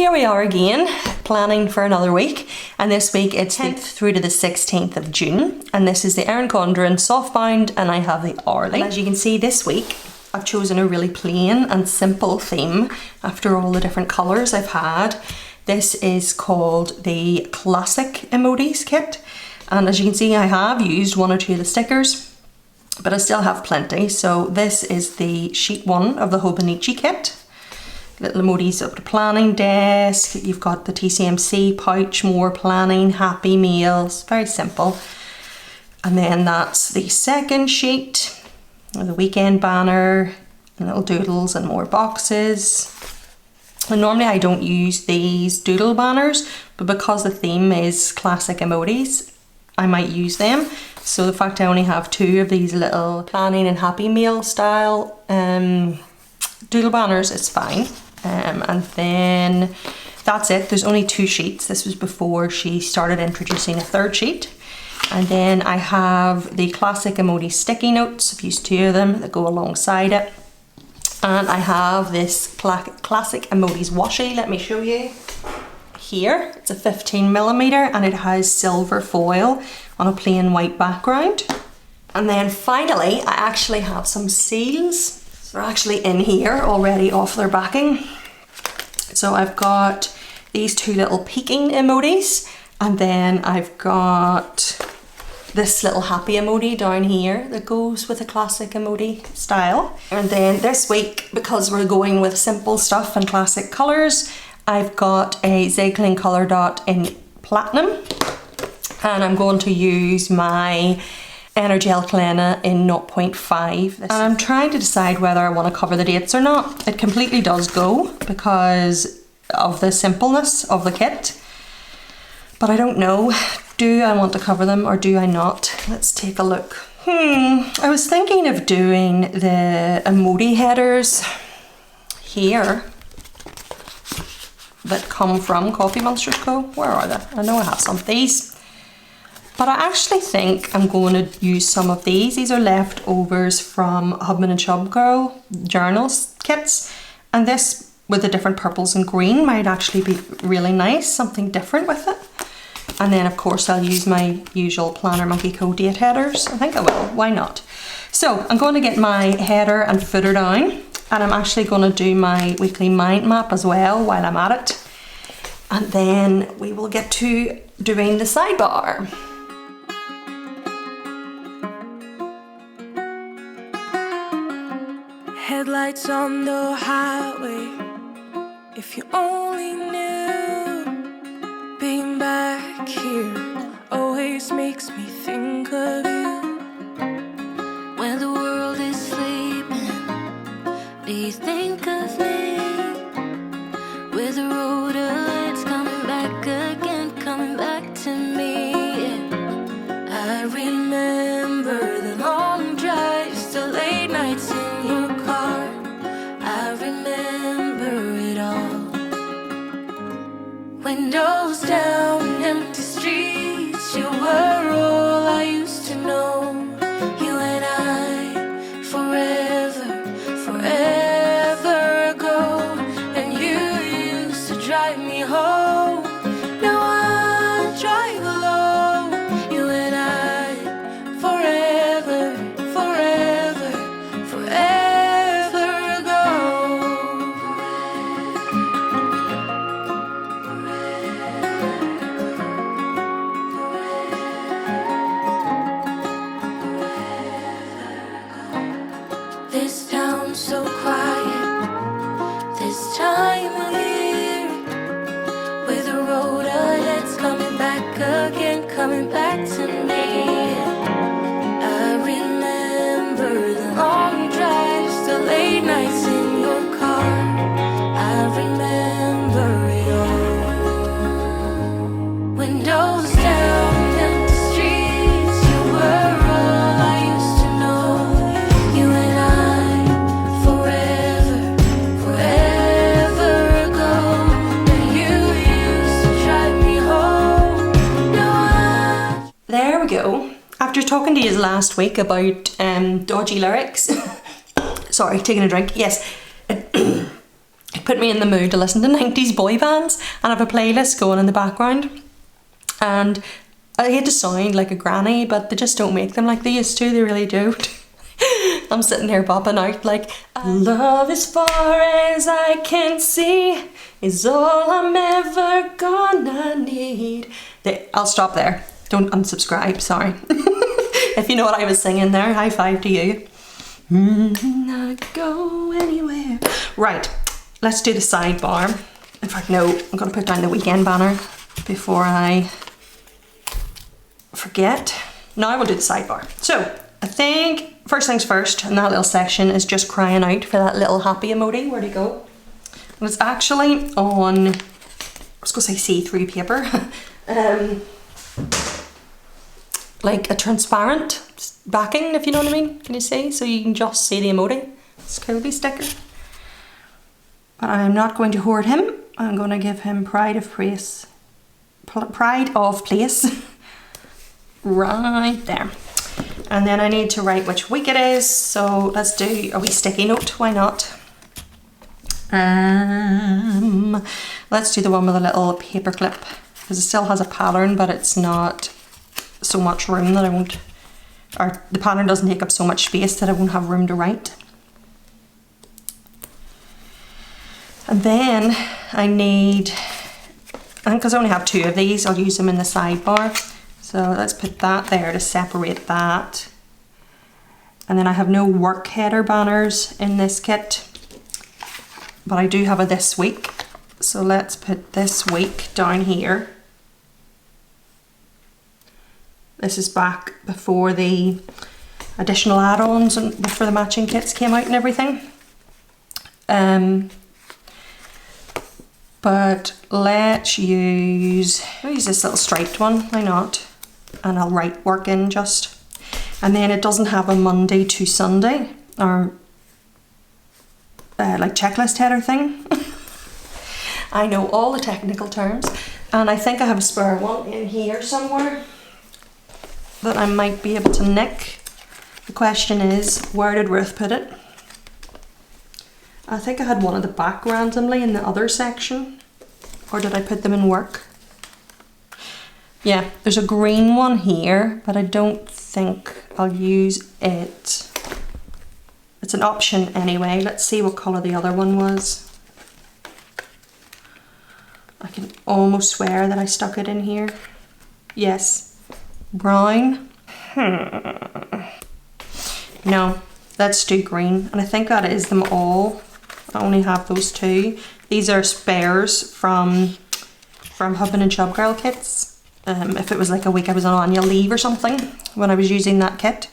here we are again, planning for another week, and this week it's 10th through to the 16th of June, and this is the Erin Condren Softbound, and I have the Hourly. As you can see, this week I've chosen a really plain and simple theme after all the different colours I've had. This is called the Classic Emotis kit, and as you can see I have used one or two of the stickers, but I still have plenty. So this is the sheet 1 of the Hobonichi kit. Little emotis up to planning desk, you've got the TCMC pouch, more planning, happy meals, very simple. And then that's the second sheet, the weekend banner, little doodles and more boxes. And normally I don't use these doodle banners, but because the theme is classic emotis, I might use them. So the fact I only have 2 of these little planning and happy meal style doodle banners, it's fine. And then that's it. There's only 2 sheets. This was before she started introducing a 3rd sheet. And then I have the classic emoji sticky notes. I've used 2 of them that go alongside it. And I have this classic emojis washi. Let me show you. Here, it's a 15mm and it has silver foil on a plain white background. And then finally, I actually have some seals. They're actually in here already off their backing. So I've got these 2 little peeking emotis, and then I've got this little happy emoji down here that goes with a classic emoji style. And then this week, because we're going with simple stuff and classic colours, I've got a Zigling colour dot in platinum, and I'm going to use my Energel Kalena in 0.5. And I'm trying to decide whether I want to cover the dates or not. It completely does go because of the simpleness of the kit. But I don't know. Do I want to cover them or do I not? Let's take a look. I was thinking of doing the emoji headers here that come from Coffee Monsterz Co. Where are they? I know I have some of these. But I actually think I'm going to use some of these. These are leftovers from Hubman and Chubgirl journals kits. And this with the different purples and green might actually be really nice, something different with it. And then of course I'll use my usual Planner Monkey Co date headers. I think I will, why not? So I'm going to get my header and footer down, and I'm actually going to do my weekly mind map as well while I'm at it. And then we will get to doing the sidebar. Headlights on the highway. If you only knew, being back here always makes me think of you. When the world is sleeping, do you think of me? With the road ahead's coming back again, coming back to me. I remember the long drives, the late nights in your car. I remember it all. Windows down, empty streets, you were all I used to know. You and I, forever, forever ago. And you used to drive me home. Now I drive alone. You and I, forever, forever, forever ago. This town's so quiet, this time of year, with the road ahead's coming back again, coming back to me. I remember the long drives, the late nights in your car. I remember it all. Windows down, empty streets, you were all I used to know. You and I, forever, forever ago. And you used to drive me home. Now There we go. After talking to you last week about dodgy lyrics, sorry, taking a drink, yes, it put me in the mood to listen to 90s boy bands, and I have a playlist going in the background. And I hate to sound like a granny, but they just don't make them like they used to, they really don't. I'm sitting here bopping out like, love as far as I can see is all I'm ever gonna need. I'll stop there. Don't unsubscribe, sorry. If you know what I was singing there, high five to you. Not go anywhere. Right, let's do the sidebar. In fact, no, I'm gonna put down the weekend banner before I forget. Now I will do the sidebar. So, I think first things first, and that little section is just crying out for that little happy emoji. Where'd it go? And it's actually on, I was gonna say see-through paper. Like a transparent backing, if you know what I mean. Can you see? So you can just see the emoji. It's Kobe sticker. But I'm not going to hoard him. I'm going to give him pride of place. Pride of place. Right there. And then I need to write which week it is. So let's do a wee sticky note. Why not? Let's do the one with a little paper clip. Because it still has a pattern, but it's not so much room that I won't, or the pattern doesn't take up so much space that I won't have room to write. And then I need, and because I only have 2 of these, I'll use them in the sidebar. So let's put that there to separate that. And then I have no work header banners in this kit, but I do have a this week. So let's put this week down here. This is back before the additional add-ons and before the matching kits came out and everything. But let's use this little striped one, why not? And I'll write work in just. And then it doesn't have a Monday to Sunday or like checklist header thing. I know all the technical terms, and I think I have a spare one in here somewhere that I might be able to nick. The question is, where did Ruth put it? I think I had one at the back randomly in the other section, or did I put them in work? Yeah, there's a green one here, but I don't think I'll use it. It's an option anyway. Let's see what colour the other one was. I can almost swear that I stuck it in here. Yes. Brown. No, let's do green. And I think that is them all. I only have those 2. These are spares from Hubman and Chubgirl kits. If it was like a week I was on annual leave or something when I was using that kit.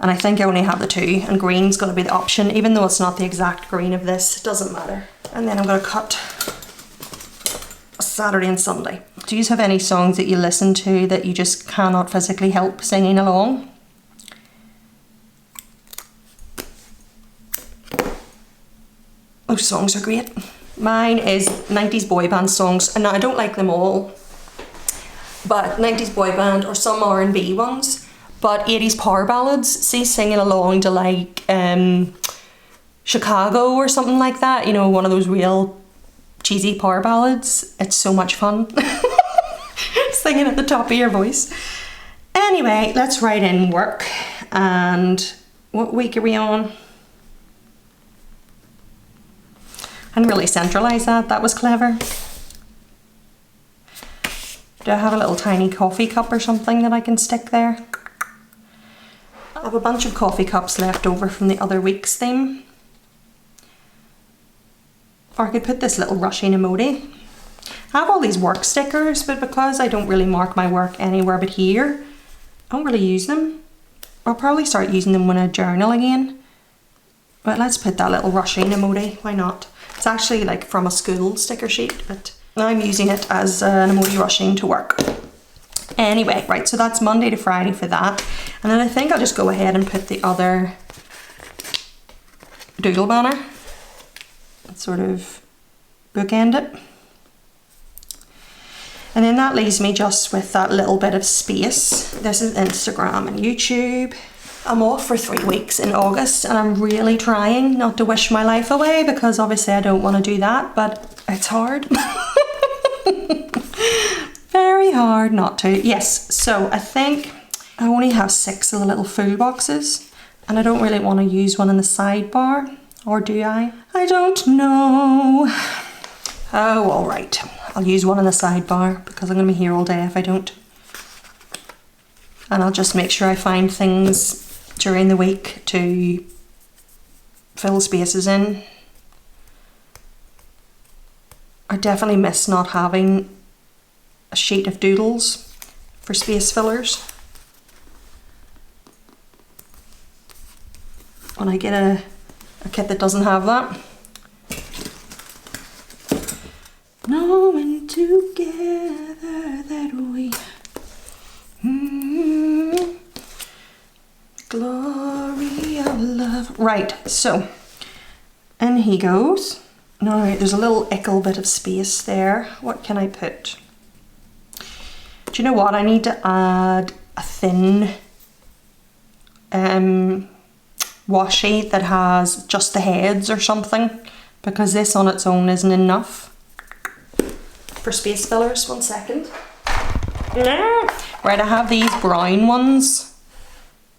And I think I only have the 2, and green's going to be the option, even though it's not the exact green of this. It doesn't matter. And then I'm going to cut Saturday and Sunday. Do you have any songs that you listen to that you just cannot physically help singing along? Those songs are great. Mine is 90s boy band songs, and now I don't like them all, but 90s boy band or some R&B ones, but 80s power ballads. See, singing along to like Chicago or something like that, you know, one of those real cheesy power ballads. It's so much fun. Singing at the top of your voice. Anyway, let's write in work. And what week are we on? I didn't really centralise that. That was clever. Do I have a little tiny coffee cup or something that I can stick there? I have a bunch of coffee cups left over from the other week's theme. Or I could put this little rushing emoji. I have all these work stickers, but because I don't really mark my work anywhere but here, I don't really use them. I'll probably start using them when I journal again. But let's put that little rushing emoji, why not? It's actually like from a school sticker sheet, but I'm using it as an emoji rushing to work. Anyway, right, so that's Monday to Friday for that. And then I think I'll just go ahead and put the other doodle banner. Sort of bookend it. And then that leaves me just with that little bit of space. This is Instagram and YouTube. I'm off for 3 weeks in August and I'm really trying not to wish my life away because obviously I don't want to do that, but it's hard. Very hard not to. Yes, so I think I only have 6 of the little food boxes and I don't really want to use one in the sidebar, or do I? I don't know. Oh, all right. I'll use one in the sidebar because I'm going to be here all day if I don't. And I'll just make sure I find things during the week to fill spaces in. I definitely miss not having a sheet of doodles for space fillers. When I get a kit that doesn't have that. Knowing together that we glory of love. Right, so in he goes. Now there's a little ickle bit of space there. What can I put? Do you know what? I need to add a thin washi that has just the heads or something, because this on its own isn't enough for space fillers. 1 second. Right, I have these brown ones,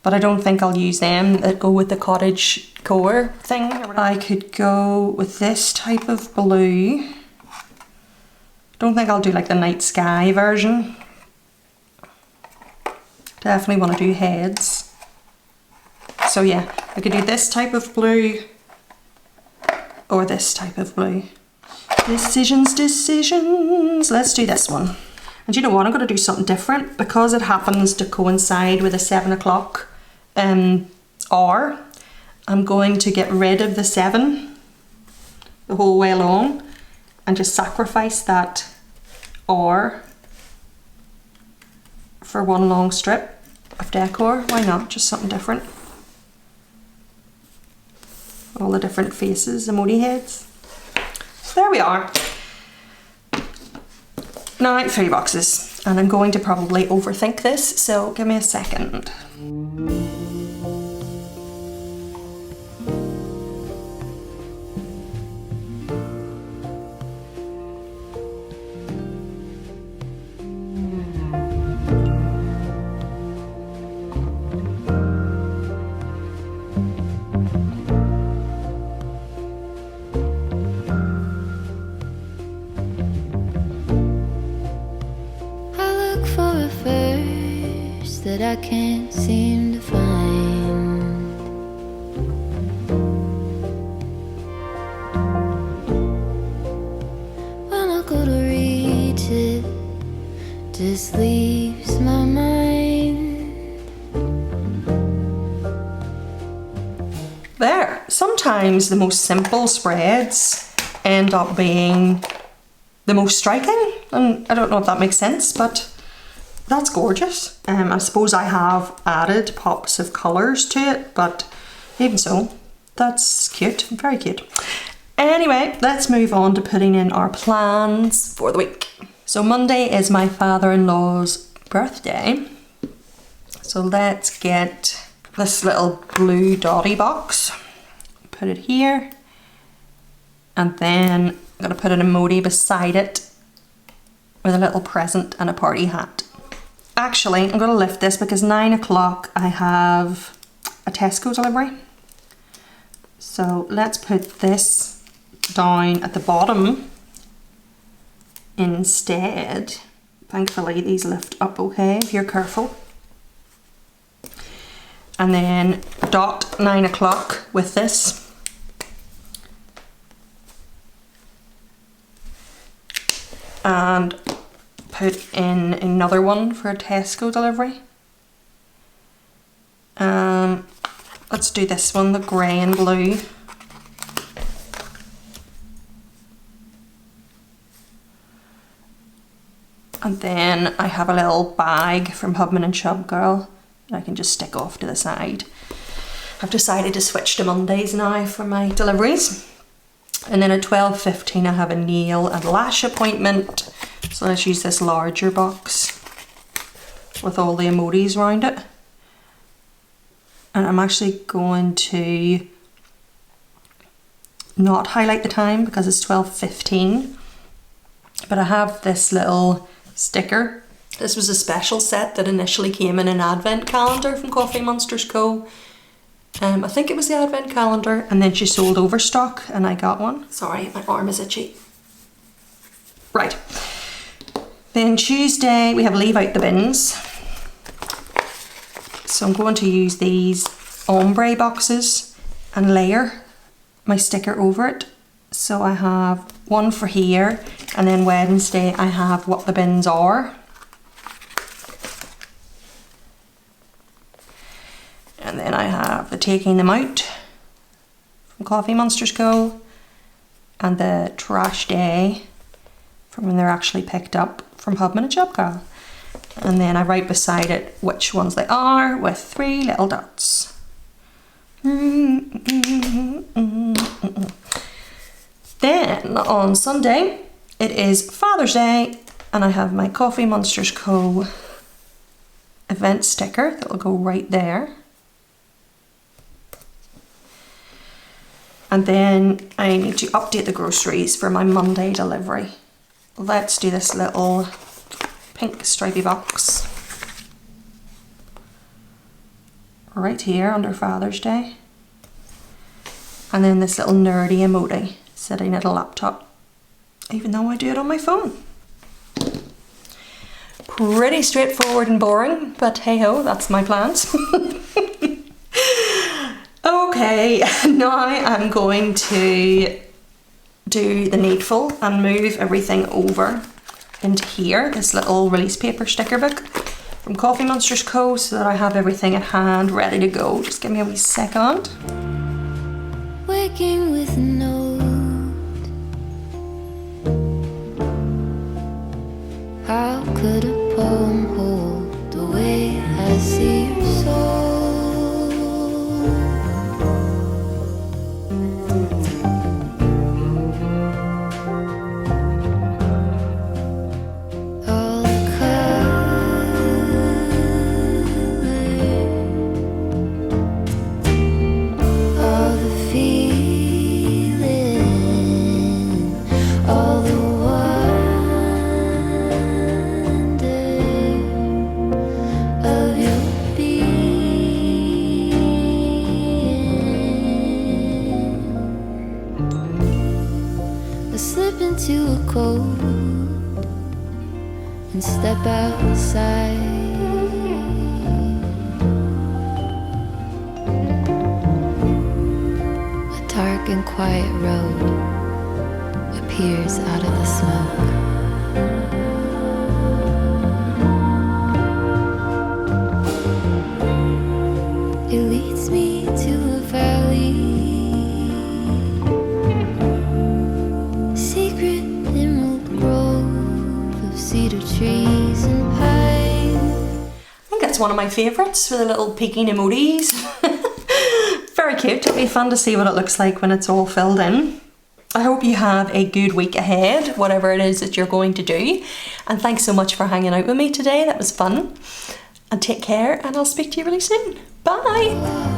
but I don't think I'll use them that go with the cottage core thing. I could go with this type of blue. Don't think I'll do like the night sky version. Definitely want to do heads. So yeah, I could do this type of blue or this type of blue. Decisions, decisions. Let's do this one. And you know what, I'm going to do something different because it happens to coincide with a 7 o'clock hour. I'm going to get rid of the 7 the whole way along and just sacrifice that hour for one long strip of decor. Why not? Just something different. All the different faces, emoji heads. There we are. Now 3 boxes, and I'm going to probably overthink this, so give me a second. That I can't seem to find. When I go to reach it, just leaves my mind. There. Sometimes the most simple spreads end up being the most striking, and I don't know if that makes sense, but that's gorgeous. I suppose I have added pops of colours to it, but even so, that's cute, very cute. Anyway, let's move on to putting in our plans for the week. So Monday is my father-in-law's birthday. So let's get this little blue dotty box, put it here, and then I'm gonna put an emoji beside it with a little present and a party hat. Actually, I'm going to lift this because 9 o'clock I have a Tesco delivery. So let's put this down at the bottom instead. Thankfully these lift up okay if you're careful. And then dot 9 o'clock with this. And put in another one for a Tesco delivery. Let's do this one, the grey and blue. And then I have a little bag from Hubman and Chubgirl that I can just stick off to the side. I've decided to switch to Mondays now for my deliveries. And then at 12:15 I have a nail and lash appointment. So let's use this larger box with all the emojis around it. And I'm actually going to not highlight the time because it's 12:15. But I have this little sticker. This was a special set that initially came in an advent calendar from Coffee Monsterz Co. I think it was the advent calendar, and then she sold overstock and I got one. Sorry, my arm is itchy. Right. Then Tuesday we have leave out the bins. So I'm going to use these ombre boxes and layer my sticker over it. So I have one for here, and then Wednesday I have what the bins are. And then I have the taking them out from Coffee Monsterz Co. and the trash day from when they're actually picked up from Hubman and Chubgirl. And then I write beside it which ones they are with 3 little dots. Then on Sunday it is Father's Day, and I have my Coffee Monsterz Co. event sticker that will go right there. And then I need to update the groceries for my Monday delivery. Let's do this little pink stripy box right here under Father's Day. And then this little nerdy Emoti sitting at a laptop, even though I do it on my phone. Pretty straightforward and boring, but hey ho, that's my plans. Okay, now I'm going to do the needful and move everything over into here, this little release paper sticker book from Coffee Monsterz Co. so that I have everything at hand ready to go. Just give me a wee second. Waking with a note. How could a poem hold the way I see your soul? All the color, all the feeling, all the wonder of your being. I slip into a cold and step outside. A dark and quiet road appears out of the smoke. It leads me to a valley, secret emerald grove of cedar trees and pine. I think that's one of my favourites for the little peeking emotis. Very cute. It'll be fun to see what it looks like when it's all filled in. I hope you have a good week ahead, whatever it is that you're going to do. And thanks so much for hanging out with me today. That was fun. And take care, and I'll speak to you really soon. Bye!